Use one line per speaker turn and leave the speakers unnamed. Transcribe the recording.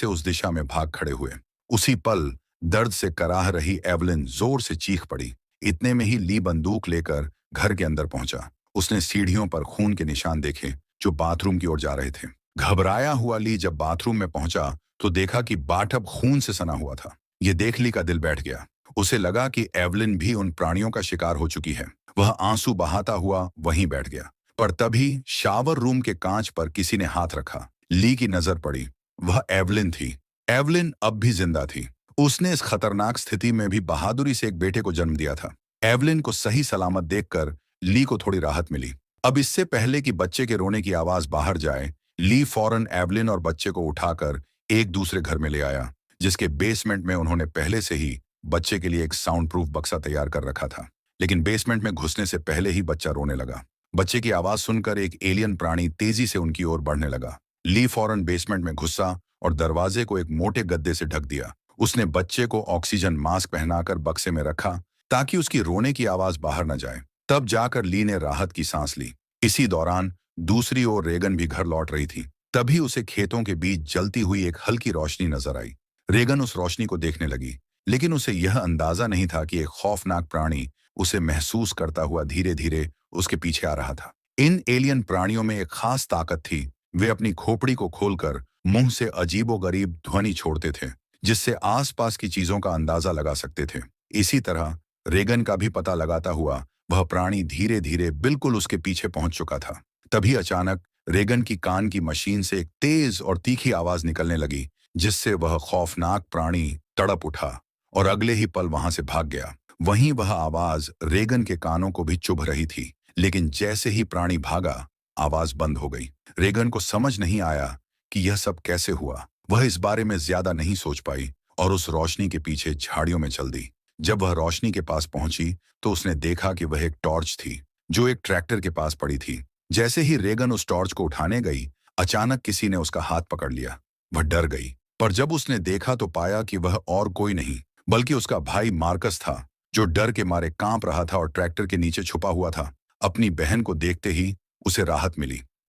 से उस दिशा में भाग खड़े हुए। उसी पल दर्द से कराह रही एवलिन जोर से चीख पड़ी। इतने में ही ली बंदूक लेकर घर के अंदर पहुंचा। उसने सीढ़ियों पर खून के निशान देखे जो बाथरूम की ओर जा रहे थे। घबराया हुआ ली जब बाथरूम में पहुंचा तो देखा कि बाथटब खून से सना हुआ था। ये देख ली का दिल बैठ गया। उसे लगा कि एवलिन भी उन प्राणियों का शिकार हो चुकी है। वह आंसू बहाता हुआ वहीं बैठ गया। पर तभी शावर रूम के कांच पर किसी ने हाथ रखा। ली की नजर पड़ी। वह एवलिन थी। एवलिन अब भी जिंदा थी। उसने इस खतरनाक स्थिति में भी बहादुरी से एक बेटे को जन्म दिया था। एवलिन को सही सलामत देखकर ली को थोड़ी राहत मिली। अब इससे पहले कि बच्चे के रोने की आवाज बाहर जाए, ली फौरन एवलिन और बच्चे को उठाकर एक दूसरे घर में ले आया, जिसके बेसमेंट में उन्होंने पहले से ही बच्चे के लिए एक साउंड प्रूफ बक्सा तैयार कर रखा था। लेकिन बेसमेंट में घुसने से पहले ही बच्चा रोने लगा। बच्चे की आवाज सुनकर एक एलियन प्राणी तेजी से उनकी ओर बढ़ने लगा। ली फौरन बेसमेंट में घुसा और दरवाजे को एक मोटे गद्दे से ढक दिया। उसने बच्चे को ऑक्सीजन मास्क पहनाकर बक्से में रखा ताकि उसकी रोने की आवाज बाहर न जाए। तब जाकर ली ने राहत की सांस ली। इसी दौरान दूसरी ओर रेगन भी घर लौट रही थी। तभी उसे खेतों के बीच जलती हुई एक हल्की रोशनी नजर आई। रेगन उस रोशनी को देखने लगी, लेकिन उसे यह अंदाजा नहीं था कि एक खौफनाक प्राणी उसे महसूस करता हुआ धीरे धीरे उसके पीछे आ रहा था। इन एलियन प्राणियों में एक खास ताकत थी। वे अपनी खोपड़ी को खोलकर मुंह से अजीबोगरीब ध्वनि छोड़ते थे, जिससे आसपास की चीजों का अंदाजा लगा सकते थे। इसी तरह रेगन का भी पता लगाता हुआ वह प्राणी धीरे धीरे बिल्कुल उसके पीछे पहुंच चुका था। तभी अचानक रेगन की कान की मशीन से एक तेज और तीखी आवाज निकलने लगी, जिससे वह खौफनाक प्राणी तड़प उठा और अगले ही पल वहां से भाग गया। वहीं वह आवाज रेगन के कानों को भी चुभ रही थी, लेकिन जैसे ही प्राणी भागा, आवाज बंद हो गई। रेगन को समझ नहीं आया कि यह सब कैसे हुआ। वह इस बारे में ज्यादा नहीं सोच पाई और उस रोशनी के पीछे झाड़ियों में चल दी। जब वह रोशनी के पास पहुंची तो उसने देखा कि वह एक टॉर्च थी जो एक ट्रैक्टर के पास पड़ी थी। जैसे ही रेगन उस टॉर्च को उठाने गई, अचानक किसी ने उसका हाथ पकड़ लिया। वह डर गई, पर जब उसने देखा तो पाया कि वह और कोई नहीं बल्कि उसका भाई मार्कस था, जो डर के मारे कांप रहा था और ट्रैक्टर के नीचे छुपा हुआ था। अपनी बहन को देखते ही उसे राहत मिली।